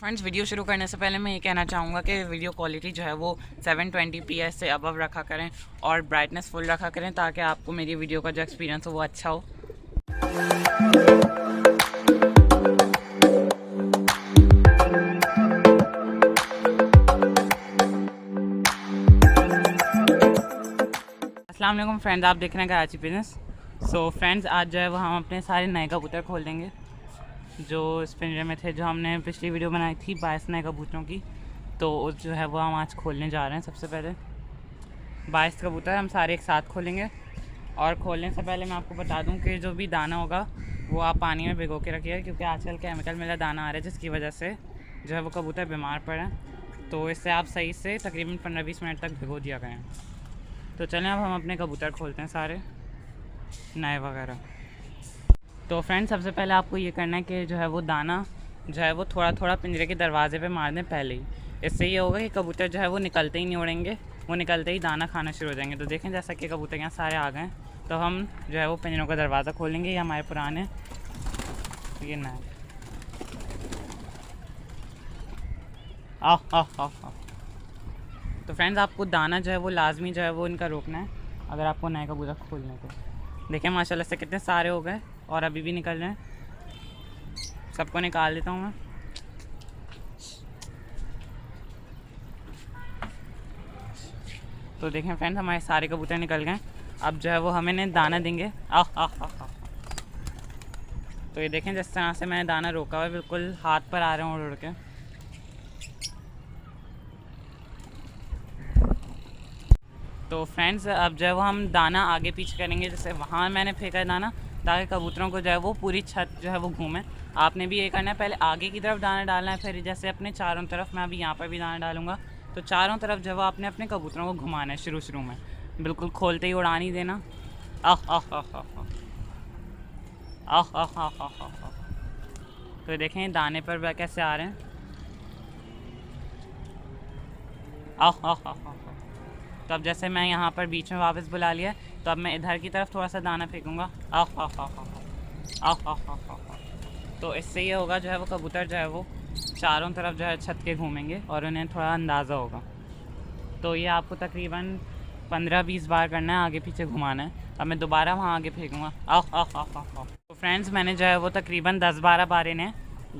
Friends, video शुरू करने से पहले मैं ये कहना चाहूँगा कि वीडियो क्वालिटी जो है वो 720p से अबव रखा करें और ब्राइटनेस फुल रखा करें ताकि आपको मेरी वीडियो का जो एक्सपीरियंस हो वो अच्छा हो। अस्सलाम वालेकुम फ्रेंड्स, आप देख रहे हैं कराची बिजनेस। सो फ्रेंड्स, आज जो है वो हम अपने सारे नए कबूतर खोल देंगे जो इस पिंजरे में थे, जो हमने पिछली वीडियो बनाई थी 22 नए कबूतरों की। तो जो है वो हम आज खोलने जा रहे हैं। सबसे पहले 22 कबूतर हम सारे एक साथ खोलेंगे। और खोलने से पहले मैं आपको बता दूं कि जो भी दाना होगा वो आप पानी में भिगो के रखिए, क्योंकि आजकल केमिकल मिला दाना आ रहा है जिसकी वजह से जो है वो कबूतर बीमार पड़े। तो इससे आप सही से तकरीबन 15-20 मिनट तक भिगो दिया करें। तो चलें अब हम अपने कबूतर खोलते हैं सारे नए वगैरह। तो फ्रेंड्स, सबसे पहले आपको ये करना है कि जो है वो दाना जो है वो थोड़ा थोड़ा पिंजरे के दरवाजे पे मार दें पहले ही। इससे ये होगा कि कबूतर जो है वो निकलते ही नहीं उड़ेंगे, वो निकलते ही दाना खाना शुरू हो जाएंगे। तो देखें, जैसा कि कबूतर यहाँ सारे आ गए, तो हम जो है वो पिंजरों का दरवाज़ा खोलेंगे। ये हमारे पुराने, ये नए। तो फ्रेंड्स, आपको दाना जो है वो लाजमी जो है वो इनका रोकना है अगर आपको नए कबूतर खोलने को। देखें माशाल्लाह से कितने सारे हो गए और अभी भी निकल रहे हैं। सबको निकाल देता हूँ मैं। तो देखें फ्रेंड्स, हमारे सारे कबूतर निकल गए। अब जो है वो हमें इन्हें दाना देंगे। तो ये देखें, जिस तरह से मैंने दाना रोका हुआ है बिल्कुल हाथ पर आ रहे हैं उड़ उड़ के। तो फ्रेंड्स, अब जो है वो हम दाना आगे पीछे करेंगे, जैसे वहाँ मैंने फेंका दाना, ताकि कबूतरों को जो है वो पूरी छत जो है वो घूमे। आपने भी ये करना है, पहले आगे की तरफ दाना डालना है, फिर जैसे अपने चारों तरफ, मैं अभी यहाँ पर भी दाना डालूँगा, तो चारों तरफ जो है आपने अपने कबूतरों को घुमाना है शुरू में, बिल्कुल खोलते ही उड़ा नहीं देना। तो देखें दाने पर कैसे आ रहे हैं। तो अब जैसे मैं यहाँ पर बीच में वापस बुला लिया, तो अब मैं इधर की तरफ थोड़ा सा दाना फेंकूँगा। तो इससे ये होगा जो है वो कबूतर जो है वो चारों तरफ जो है छत के घूमेंगे और उन्हें थोड़ा अंदाज़ा होगा। तो ये आपको तकरीबन 15-20 बार करना है, आगे पीछे घुमाना है। अब मैं दोबारा वहाँ आगे फेंकूँगा। तो फ्रेंड्स, मैंने जो है वो तकरीबन 10-12 बार इन्हें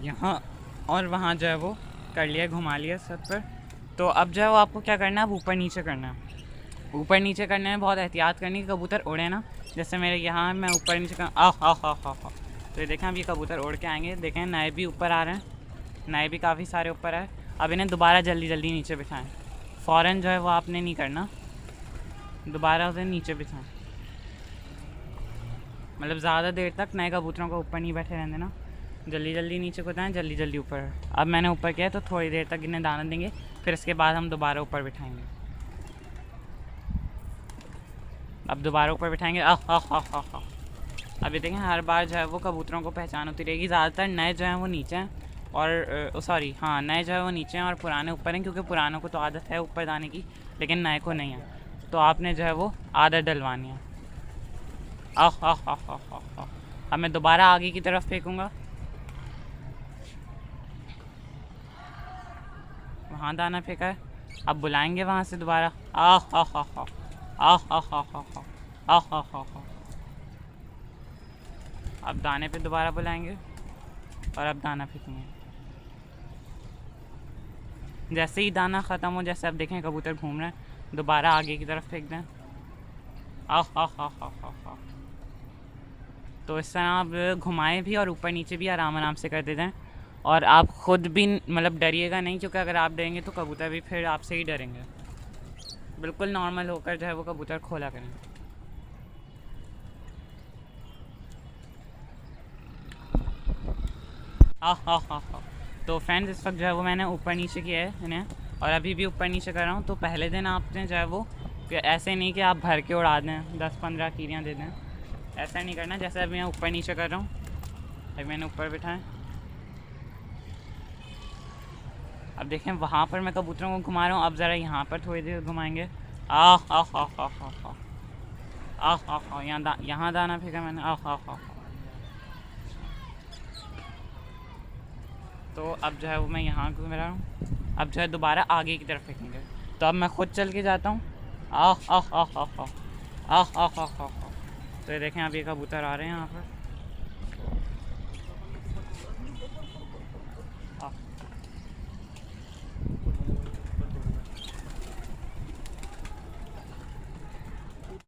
यहाँ और वहाँ जो है वो कर लिया, घुमा लिया छत पर। तो अब जो है वो आपको क्या करना है, अब ऊपर नीचे करना है। ऊपर नीचे करने में बहुत एहतियात करनी है, कबूतर उड़े ना। जैसे मेरे यहाँ मैं ऊपर नीचे कर तो ये देखें, अब ये कबूतर उड़ के आएंगे। देखें नए भी ऊपर आ रहे हैं, नए भी काफ़ी सारे ऊपर आए। अब इन्हें दोबारा जल्दी जल्दी नीचे बिठाएं। फ़ौरन जो है वो आपने नहीं करना, दोबारा उसे नीचे बिठाएं। मतलब ज़्यादा देर तक नए कबूतरों को ऊपर नहीं बैठे रहने देना, जल्दी जल्दी नीचे को जाएँ, जल्दी जल्दी ऊपर। अब मैंने ऊपर किया है तो थोड़ी देर तक इन्हें दाना देंगे, फिर इसके बाद हम दोबारा ऊपर बिठाएंगे। अब दोबारा ऊपर बिठाएंगे। अभी देखें, हर बार जो है वो कबूतरों को पहचान होती रहेगी। ज़्यादातर नए जो हैं वो नीचे हैं और सॉरी हाँ, नए जो है वो नीचे हैं और पुराने ऊपर हैं, क्योंकि पुरानों को तो आदत है ऊपर जाने की, लेकिन नए को नहीं है। तो आपने जो है वो आदत डलवानी है। अब मैं दोबारा आगे की तरफ फेंकूँगा, वहाँ दाना फेंका है। अब बुलाएंगे वहाँ से दोबारा। अब दाने पे दोबारा बुलाएंगे और अब दाना फेंकेंगे। जैसे ही दाना ख़त्म हो, जैसे अब देखें कबूतर घूम रहे हैं, दोबारा आगे की तरफ फेंक दें। तो इस तरह आप घुमाएं भी और ऊपर नीचे भी आराम आराम से कर देते हैं। और आप ख़ुद भी मतलब डरिएगा नहीं, क्योंकि अगर आप डरेंगे तो कबूतर भी फिर आपसे ही डरेंगे। बिल्कुल नॉर्मल होकर जो है वो कबूतर खोला करें। तो फ्रेंड्स, इस वक्त जो है वो मैंने ऊपर नीचे किया है इन्हें, और अभी भी ऊपर नीचे कर रहा हूँ। तो पहले दिन आपने जो है वो ऐसे नहीं कि आप भर के उड़ा दें, 10-15 कीड़ियाँ दे दें, ऐसा नहीं करना। जैसे अभी मैं ऊपर नीचे कर रहा हूँ, अभी मैंने ऊपर बिठाएं। अब देखें वहाँ पर मैं कबूतरों को घुमा रहा हूँ, अब ज़रा यहाँ पर थोड़ी देर घुमाएंगे। यहाँ दाना फेंका मैंने। तो तो अब जो है वो मैं यहाँ घूम रहा हूँ। अब जो है दोबारा आगे की तरफ फेंकेंगे। तो अब मैं खुद चल के जाता हूँ। आह आह आह आह आह आह आह आह आह। तो ये देखें अब ये कबूतर आ रहे हैं यहाँ पर।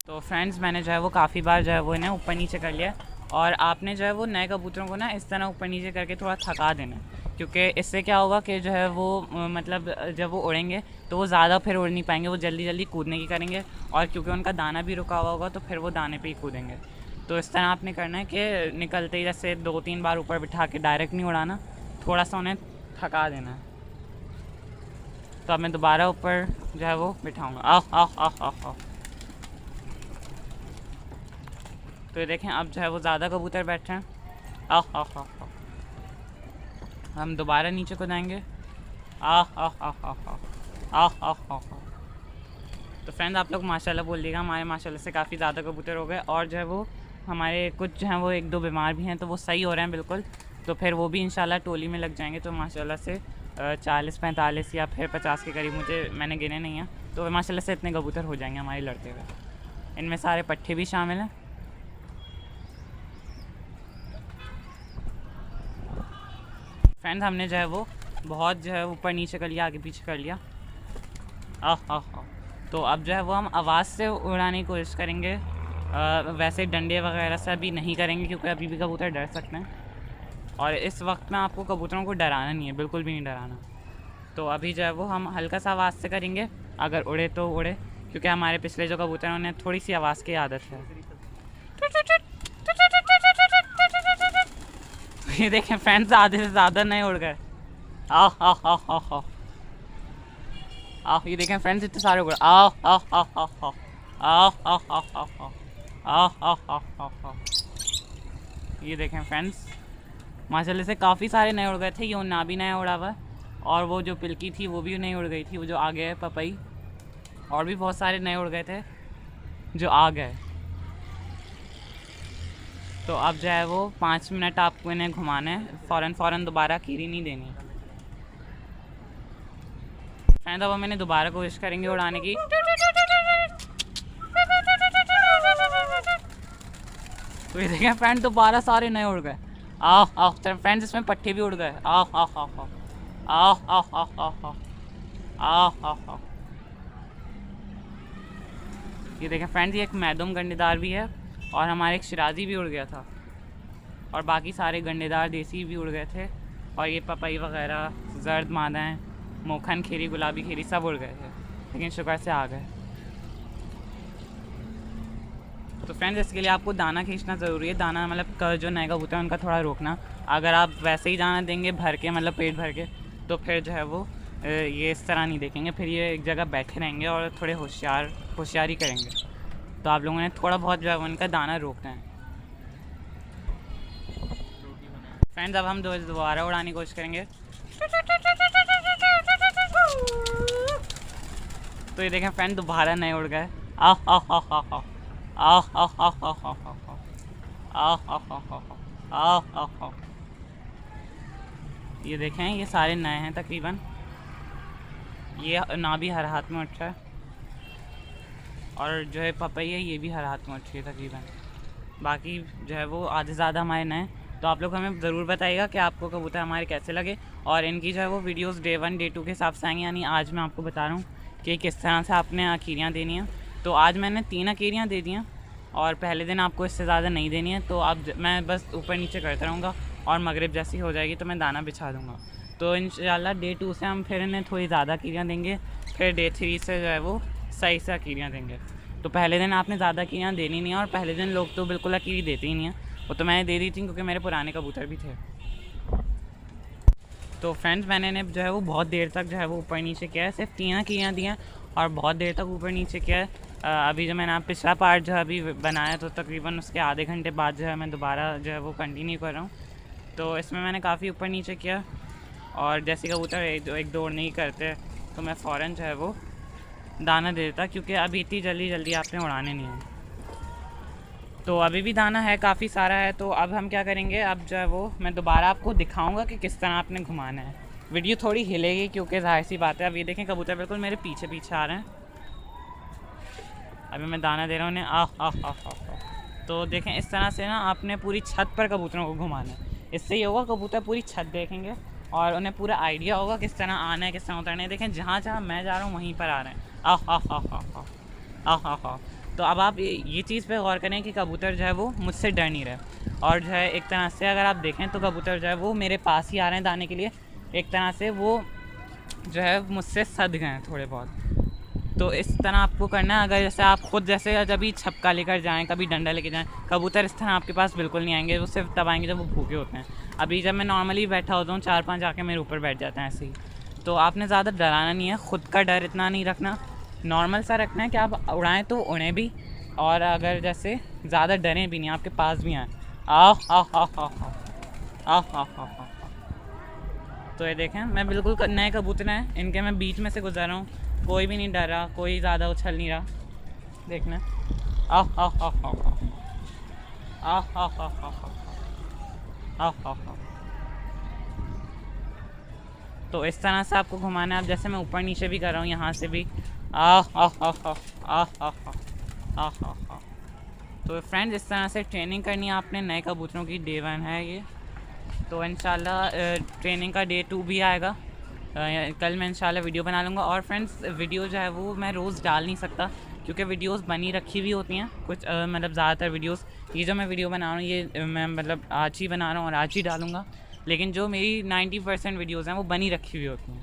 तो फ्रेंड्स मैंने जो है वो काफ़ी बार जो है वो इन्हें ऊपर नीचे कर लिया। और आपने जो है वो नए कबूतरों को ना इस तरह ऊपर नीचे करके थोड़ा थका देना, क्योंकि इससे क्या होगा कि जो है वो मतलब जब वो उड़ेंगे तो वो ज़्यादा फिर उड़ नहीं पाएंगे, वो जल्दी जल्दी कूदने की करेंगे। और क्योंकि उनका दाना भी रुका हुआ होगा तो फिर वो दाने पे ही कूदेंगे। तो इस तरह आपने करना है कि निकलते ही जैसे 2-3 बार ऊपर बिठा के डायरेक्ट नहीं उड़ाना, थोड़ा सा उन्हें थका देना है। तो अब मैं दोबारा ऊपर जो है वो बिठाऊँगा। आह आह आह आह आह। तो ये देखें अब जो है वो ज़्यादा कबूतर बैठ रहे हैं। आह आह आह आह। हम दोबारा नीचे को जाएंगे। आह आह आह आह आह आह आह। तो फ्रेंड्स आप लोग माशाल्लाह बोल दिएगा, हमारे माशाल्लाह से काफ़ी ज़्यादा कबूतर हो गए। और जो है वो हमारे कुछ जो हैं वो 1-2 बीमार भी हैं, तो वो सही हो रहे हैं बिल्कुल। तो फिर वो भी इंशाल्लाह टोली में लग जाएंगे। तो माशाल्लाह से 40-45 या फिर 50 के करीब, मैंने गिने नहीं है, तो माशाल्लाह से इतने कबूतर हो जाएंगे हमारे लड़ते हुए। इनमें सारे पट्ठे भी शामिल हैं। फ्रेंड्स हमने जो है वो बहुत जो है ऊपर नीचे कर लिया, आगे पीछे कर लिया। आह आह आह। तो अब जो है वो हम आवाज़ से उड़ाने की कोशिश करेंगे। वैसे डंडे वगैरह से अभी नहीं करेंगे, क्योंकि अभी भी कबूतर डर सकते हैं। और इस वक्त में आपको कबूतरों को डराना नहीं है, बिल्कुल भी नहीं डराना। तो अभी जो है वो हम हल्का सा आवाज़ से करेंगे, अगर उड़े तो उड़े, क्योंकि हमारे पिछले जो कबूतर हैं उन्हें थोड़ी सी आवाज़ की आदत है। ये देखें फ्रेंड्स आधे से ज़्यादा नहीं उड़ गए। आह आह आह आह आह। ये देखें फ्रेंड्स इतने सारे उड़। आह आह आह आह आह आह आह आह आह आह आह। ये देखें फ्रेंड्स माशाल्लाह से काफ़ी सारे नए उड़ गए थे। ये ना भी नया उड़ा हुआ, और वो जो पिलकी थी वो भी नहीं उड़ गई थी, वो जो आगे है पपई। और भी बहुत सारे नए उड़ गए थे जो आ गए। तो अब जो है वो 5 मिनट आपको इन्हें घुमाना है, फ़ौरन दोबारा कीरी नहीं देनी। फ्रेंड्स अब हम इन्हें दोबारा कोशिश करेंगे उड़ाने की। तो ये देखें फ्रेंड दोबारा सारे नए उड़ गए। आह आह। फ्रेंड्स इसमें पट्टे भी उड़ गए। आह आह आह आह आह आह आह आह आह आह। ये देखें फ्रेंड्स ये एक मैदुम गंडेदार भी है, और हमारे एक शिराजी भी उड़ गया था, और बाकी सारे गंडेदार देसी भी उड़ गए थे। और ये पपई वगैरह, जर्द मादाएँ, मोखन खीरी, गुलाबी खीरी सब उड़ गए थे, लेकिन शुक्र से आ गए। तो फ्रेंड्स इसके लिए आपको दाना खींचना ज़रूरी है। दाना मतलब जो नए कबूतर है उनका थोड़ा रोकना। अगर आप वैसे ही दाना देंगे भर के, मतलब पेट भर के, तो फिर जो है वो ये इस तरह नहीं देखेंगे, फिर ये एक जगह बैठे रहेंगे और थोड़े होशियारी करेंगे। तो आप लोगों ने थोड़ा बहुत जो है उनका दाना रोकना है। फ्रेंड्स अब हम दोबारा उड़ाने की कोशिश करेंगे। तो ये देखें फ्रेंड दोबारा नए उड़ गए। आह आह आह आह आह आह आह आह आह आह आह। ये देखें ये सारे नए हैं तकरीबन। ये ना भी हर हाथ में उठ रहा है, और जो है पपई है ये भी हर हाथ में उठ रही है तकरीबन। बाकी जो है वो आधे ज़्यादा हमारे नए। तो आप लोग हमें ज़रूर बताइएगा कि आपको कबूतर हमारे कैसे लगे, और इनकी जो है वो वीडियोस डे 1 डे 2 के हिसाब से आएंगे। यानी आज मैं आपको बता रहा हूँ कि किस तरह से आपने अकीरियाँ देनी हैं। तो आज मैंने 3 अकीरियाँ दे दी हैं, और पहले दिन आपको इससे ज़्यादा नहीं देनी है। तो अब मैं बस ऊपर नीचे करता रहूँगा, और मगरिब जैसी हो जाएगी तो मैं दाना बिछा दूँगा। तो इंशाल्लाह डे 2 से हम फिर इन्हें थोड़ी ज़्यादा अकीरियाँ देंगे, फिर डे 3 से जो है वो सही से अकीरियाँ देंगे। तो पहले दिन आपने ज़्यादा अकीरियाँ देनी नहीं है, और पहले दिन लोग तो बिल्कुल अकीरी देते ही नहीं हैं। वो तो मैंने दे दी थी क्योंकि मेरे पुराने कबूतर भी थे। तो फ्रेंड्स मैंने इन्हें जो है वो बहुत देर तक जो है वो ऊपर नीचे किया है, सिर्फ 3 अकीरियाँ दी हैं, और बहुत देर तक ऊपर नीचे किया है। अभी जो मैंने आप पिछला पार्ट जो है अभी बनाया, तो तकरीबन उसके आधे घंटे बाद जो है मैं दोबारा जो है वो कंटिन्यू कर रहा हूँ। तो इसमें मैंने काफ़ी ऊपर नीचे किया, और जैसे कबूतर एक दौड़ नहीं करते तो मैं फ़ौरन जो है वो दाना दे देता, क्योंकि अभी इतनी जल्दी आपने उड़ाने नहीं है। तो अभी भी दाना है, काफ़ी सारा है। तो अब हम क्या करेंगे, अब जो है वो मैं दोबारा आपको दिखाऊंगा कि किस तरह आपने घुमाना है। वीडियो थोड़ी हिलेगी क्योंकि जाहिर सी बात है। अब ये देखें कबूतर बिल्कुल मेरे पीछे पीछे आ रहे हैं। अभी मैं दाना दे रहा हूँ उन्हें। तो देखें इस तरह से ना आपने पूरी छत पर कबूतरों को घुमाना है। इससे ये होगा कबूतर पूरी छत देखेंगे और उन्हें पूरा आइडिया होगा किस तरह आना है, किस तरह उतरना है। देखें जहाँ जहाँ मैं जा रहा हूँ वहीं पर आ रहे हैं। तो अब आप ये चीज़ पे गौर करें कि कबूतर जो है वो मुझसे डर नहीं रहे। और जो है एक तरह से अगर आप देखें तो कबूतर जो है वो मेरे पास ही आ रहे हैं दाने के लिए। एक तरह से वो जो है मुझसे सद गए हैं थोड़े बहुत। तो इस तरह आपको करना है। अगर जैसे आप खुद जैसे जब भी छपका लेकर जाएं, कभी डंडा लेके जाएं, कबूतर इस तरह आपके पास बिल्कुल नहीं आएंगे। वो सिर्फ तब आएंगे जब वो भूखे होते हैं। अभी जब मैं नॉर्मली बैठा होता हूँ 4-5 आके मेरे ऊपर बैठ जाते हैं ऐसे ही। तो आपने ज़्यादा डराना नहीं है, ख़ुद का डर इतना नहीं रखना, नॉर्मल सा रखना है कि आप उड़ाएँ तो उड़ें भी, और अगर जैसे ज़्यादा डरें भी नहीं, आपके पास भी आएँ। तो ये देखें मैं बिल्कुल नए कबूतर हैं, इनके मैं बीच में से गुजर रहा हूँ, कोई भी नहीं डर रहा, कोई ज़्यादा उछल नहीं रहा। देखना तो इस तरह से आपको घुमाना है। अब जैसे मैं ऊपर नीचे भी कर रहा हूँ, यहाँ से भी तो फ्रेंड्स इस तरह से ट्रेनिंग करनी है आपने नए कबूतरों की। डे 1 है ये, तो इंशाल्लाह ट्रेनिंग का डे 2 भी आएगा। कल मैं इंशाल्लाह वीडियो बना लूँगा। और फ्रेंड्स वीडियो जो है वो मैं रोज़ डाल नहीं सकता क्योंकि वीडियोस बनी रखी हुई होती हैं कुछ मतलब ज़्यादातर वीडियोस। ये जो मैं वीडियो बना रहा हूँ ये मैं मतलब आज ही बना रहा हूँ और आज ही डालूँगा। लेकिन जो मेरी 90% वीडियोज़ हैं वो बनी रखी हुई होती हैं।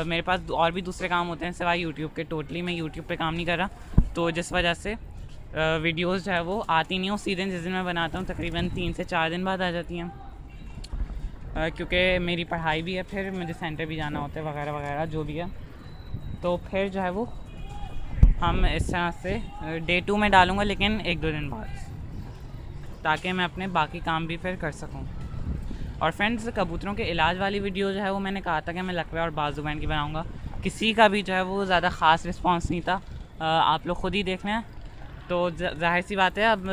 मेरे पास और भी दूसरे काम होते हैं सिवाय यूट्यूब के। टोटली मैं यूट्यूब पे काम नहीं कर रहा, तो जिस वजह से वीडियोज़ जो है वो आती नहीं। उसी दिन जिस दिन मैं बनाता हूँ तकरीबन 3 से 4 दिन बाद आ जाती हैं, क्योंकि मेरी पढ़ाई भी है, फिर मुझे सेंटर भी जाना होता है वगैरह वगैरह जो भी है। तो फिर जो है वो हम इस तरह से डे 2 में डालूँगा, लेकिन 1-2 दिन बाद, ताकि मैं अपने बाकी काम भी फिर कर सकूँ। और फ्रेंड्स कबूतरों के इलाज वाली वीडियो जो है वो मैंने कहा था कि मैं लकवे और बाजू बैंड की बनाऊँगा। किसी का भी जो है वो ज़्यादा ख़ास रिस्पॉन्स नहीं था। आप लोग ख़ुद ही देख लें। तो जाहिर सी बात है अब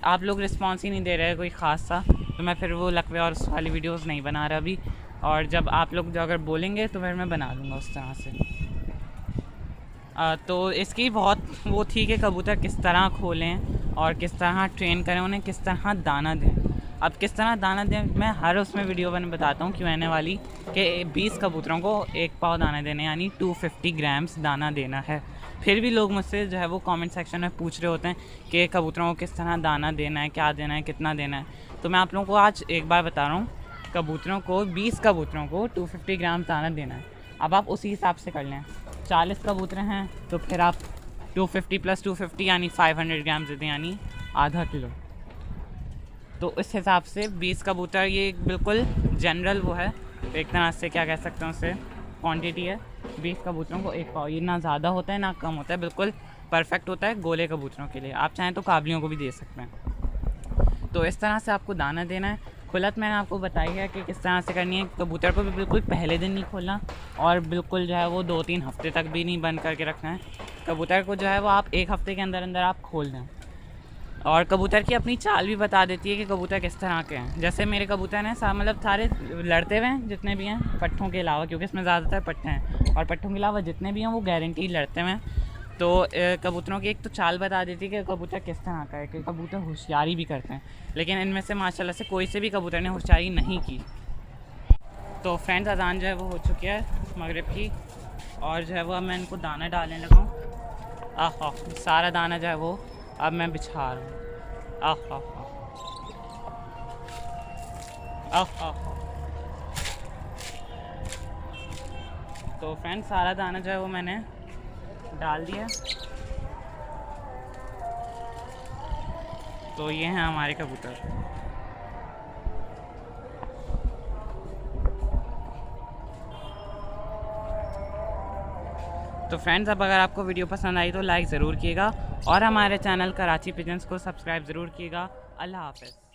आप लोग रिस्पॉन्स ही नहीं दे रहे कोई ख़ास सा, तो मैं फिर वो लकवे और उस वाली वीडियोस नहीं बना रहा अभी। और जब आप लोग जो अगर बोलेंगे तो फिर मैं बना दूँगा उस तरह से। तो इसकी बहुत वो थी कि कबूतर किस तरह खोलें और किस तरह ट्रेन करें, उन्हें किस तरह दाना दें। अब किस तरह दाना दें मैं हर उसमें वीडियो में बताता हूँ Q&A वाली, कि 20 कबूतरों को 1 पाव दाना देने यानी 250 ग्राम्स दाना देना है। फिर भी लोग मुझसे जो है वो कमेंट सेक्शन में पूछ रहे होते हैं कि कबूतरों को किस तरह दाना देना है, क्या देना है, कितना देना है। तो मैं आप लोगों को आज एक बार बता रहा हूँ, कबूतरों को 20 कबूतरों को 250 ग्राम दाना देना है। अब आप उसी हिसाब से कर लें। 40 कबूतर हैं तो फिर आप 250 + 250 यानी 500 ग्राम देते हैं, यानी आधा किलो। तो इस हिसाब से 20 कबूतर, ये बिल्कुल जनरल वो है, एक तरह से क्या कह सकते हैं उससे क्वांटिटी है। 20 कबूतरों को 1 पाव, ये ना ज़्यादा होता है ना कम होता है, बिल्कुल परफेक्ट होता है गोले कबूतरों के लिए। आप चाहें तो काबलियों को भी दे सकते हैं। तो इस तरह से आपको दाना देना है। खुलत मैंने आपको बताई है कि किस तरह से करनी है। कबूतर को भी बिल्कुल पहले दिन नहीं खोलना, और बिल्कुल जो है वो 2-3 हफ्ते तक भी नहीं बंद करके रखना है। कबूतर को जो है वो आप 1 हफ्ते के अंदर अंदर आप खोल दें। और कबूतर की अपनी चाल भी बता देती है कि कबूतर किस तरह के हैं। जैसे मेरे कबूतर हैं मतलब सारे लड़ते हुए हैं जितने भी हैं, पट्ठों के अलावा, क्योंकि इसमें ज़्यादातर पट्टे हैं, और पट्ठों के अलावा जितने भी हैं वो गारंटी लड़ते हुए हैं। तो कबूतरों की एक तो चाल बता देती है कि कबूतर किस तरह का है, कि कबूतर होशियारी भी करते हैं। लेकिन इनमें से माशाल्लाह से कोई से भी कबूतर ने होशियारी नहीं की। तो फ्रेंड्स अज़ान जो है वो हो चुकी है मगरिब की, और जो है वो अब मैं इनको दाना डालने लगा हूँ। सारा दाना जो है वो अब मैं बिछा रहा हूँ। तो फ्रेंड्स सारा दाना जो है वो मैंने डाल दिया। तो ये हैं हमारे कबूतर। तो फ्रेंड्स अब अगर आपको वीडियो पसंद आई तो लाइक ज़रूर कीजिएगा, और हमारे चैनल कराची पिजन्स को सब्सक्राइब ज़रूर कीजिएगा। अल्लाह हाफ़िज़।